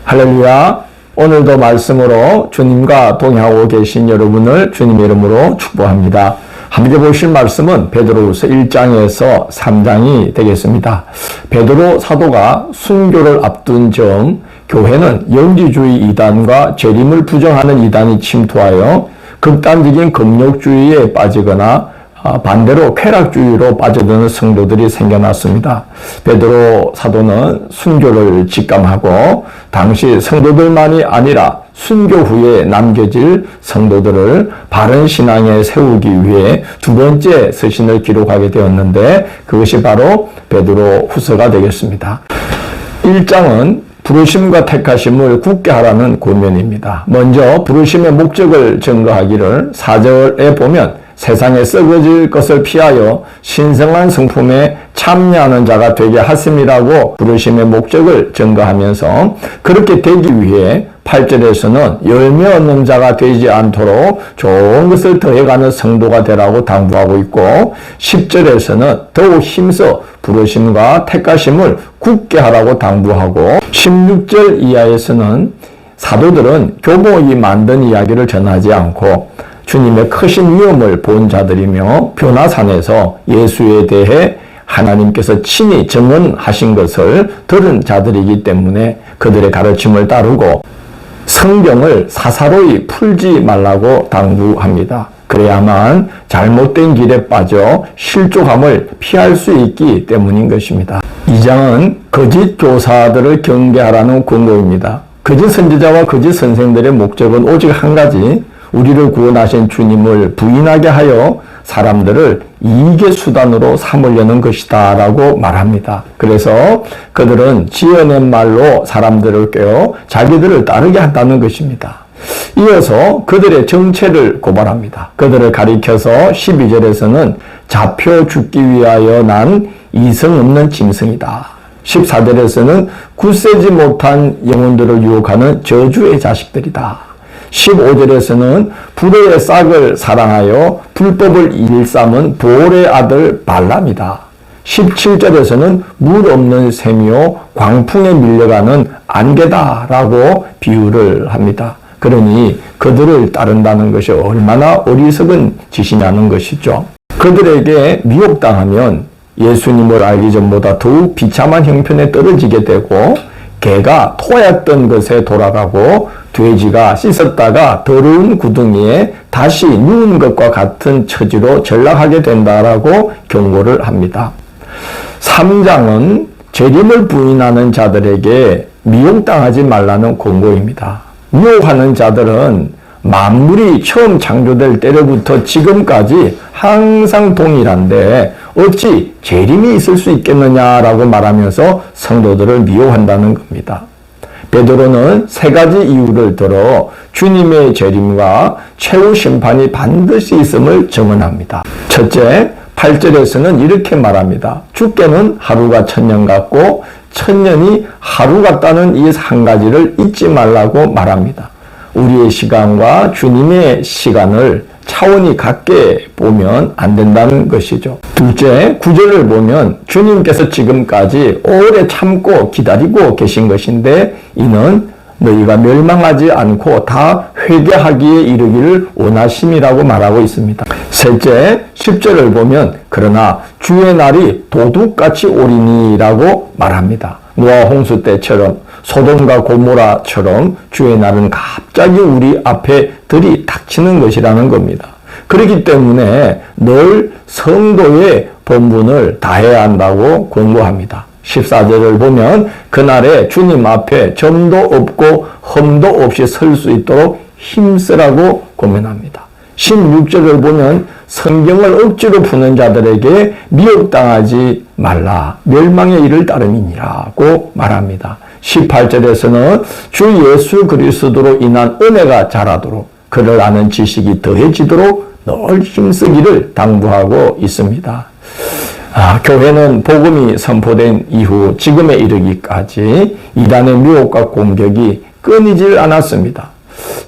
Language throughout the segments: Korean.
할렐루야. 오늘도 말씀으로 주님과 동행하고 계신 여러분을 주님의 이름으로 축복합니다. 함께 보실 말씀은 베드로후서 1장에서 3장이 되겠습니다. 베드로 사도가 순교를 앞둔 점, 교회는 영지주의 이단과 재림을 부정하는 이단이 침투하여 극단적인 금욕주의에 빠지거나 반대로 쾌락주의로 빠져드는 성도들이 생겨났습니다. 베드로 사도는 순교를 직감하고 당시 성도들만이 아니라 순교 후에 남겨질 성도들을 바른 신앙에 세우기 위해 두 번째 서신을 기록하게 되었는데 그것이 바로 베드로 후서가 되겠습니다. 1장은 부르심과 택하심을 굳게 하라는 권면입니다. 먼저 부르심의 목적을 증거하기를 4절에 보면 세상에 썩어질 것을 피하여 신성한 성품에 참여하는 자가 되게 하심이라고 부르심의 목적을 증거하면서 그렇게 되기 위해 8절에서는 열매 얻는 자가 되지 않도록 좋은 것을 더해가는 성도가 되라고 당부하고 있고 10절에서는 더욱 힘써 부르심과 택하심을 굳게 하라고 당부하고 16절 이하에서는 사도들은 교모이 만든 이야기를 전하지 않고 주님의 크신 위엄을 본 자들이며 변화산에서 예수에 대해 하나님께서 친히 증언하신 것을 들은 자들이기 때문에 그들의 가르침을 따르고 성경을 사사로이 풀지 말라고 당부합니다. 그래야만 잘못된 길에 빠져 실족함을 피할 수 있기 때문인 것입니다. 2장은 거짓 교사들을 경계하라는 권고입니다. 거짓 선지자와 거짓 선생들의 목적은 오직 한 가지, 우리를 구원하신 주님을 부인하게 하여 사람들을 이익의 수단으로 삼으려는 것이다 라고 말합니다. 그래서 그들은 지어낸 말로 사람들을 깨워 자기들을 따르게 한다는 것입니다. 이어서 그들의 정체를 고발합니다. 그들을 가리켜서 12절에서는 잡혀 죽기 위하여 난 이성 없는 짐승이다. 14절에서는 굳세지 못한 영혼들을 유혹하는 저주의 자식들이다. 15절에서는 불의의 싹을 사랑하여 불법을 일삼은 보올의 아들 발람이다. 17절에서는 물 없는 샘이요 광풍에 밀려가는 안개다라고 비유를 합니다. 그러니 그들을 따른다는 것이 얼마나 어리석은 짓이냐는 것이죠. 그들에게 미혹당하면 예수님을 알기 전보다 더욱 비참한 형편에 떨어지게 되고 개가 토했던 것에 돌아가고 돼지가 씻었다가 더러운 구덩이에 다시 누운 것과 같은 처지로 전락하게 된다라고 경고를 합니다. 3장은 재림을 부인하는 자들에게 미혹당하지 말라는 권고입니다. 미혹하는 자들은 만물이 처음 창조될 때로부터 지금까지 항상 동일한데 어찌 재림이 있을 수 있겠느냐라고 말하면서 성도들을 미혹한다는 겁니다. 베드로는 세 가지 이유를 들어 주님의 재림과 최후 심판이 반드시 있음을 증언합니다. 첫째, 8절에서는 이렇게 말합니다. 주께는 하루가 천년 같고 천년이 하루 같다는 이 한 가지를 잊지 말라고 말합니다. 우리의 시간과 주님의 시간을 차원이 같게 보면 안 된다는 것이죠. 둘째, 9절을 보면 주님께서 지금까지 오래 참고 기다리고 계신 것인데 이는 너희가 멸망하지 않고 다 회개하기에 이르기를 원하심이라고 말하고 있습니다. 셋째, 10절을 보면 그러나 주의 날이 도둑같이 오리니라고 말합니다. 노아 홍수 때처럼 소돔과 고모라처럼 주의 날은 갑자기 우리 앞에 들이 닥치는 것이라는 겁니다. 그렇기 때문에 늘 성도의 본분을 다해야 한다고 권고합니다. 14절을 보면 그날에 주님 앞에 점도 없고 흠도 없이 설 수 있도록 힘쓰라고 고면합니다. 16절을 보면 성경을 억지로 푸는 자들에게 미혹당하지 말라 멸망의 일을 따름이니라고 말합니다. 18절에서는 주 예수 그리스도로 인한 은혜가 자라도록 그를 아는 지식이 더해지도록 늘 힘쓰기를 당부하고 있습니다. 교회는 복음이 선포된 이후 지금에 이르기까지 이단의 미혹과 공격이 끊이질 않았습니다.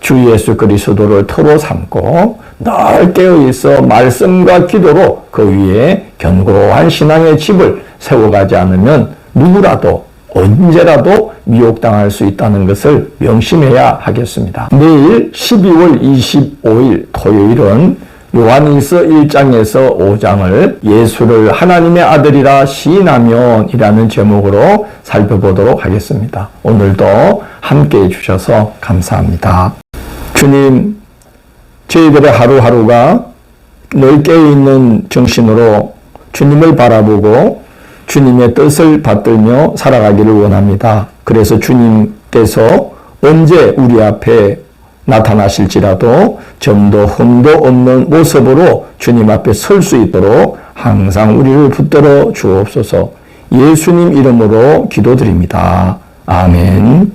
주 예수 그리스도를 터로 삼고 늘 깨어있어 말씀과 기도로 그 위에 견고한 신앙의 집을 세워가지 않으면 누구라도 언제라도 미혹당할 수 있다는 것을 명심해야 하겠습니다. 내일 12월 25일 토요일은 요한일서 1장에서 5장을 예수를 하나님의 아들이라 시인하면 이라는 제목으로 살펴보도록 하겠습니다. 오늘도 함께해 주셔서 감사합니다. 주님, 저희들의 하루하루가 늘 깨어있는 정신으로 주님을 바라보고 주님의 뜻을 받들며 살아가기를 원합니다. 그래서 주님께서 언제 우리 앞에 나타나실지라도 점도 흠도 없는 모습으로 주님 앞에 설 수 있도록 항상 우리를 붙들어 주옵소서. 예수님 이름으로 기도드립니다. 아멘.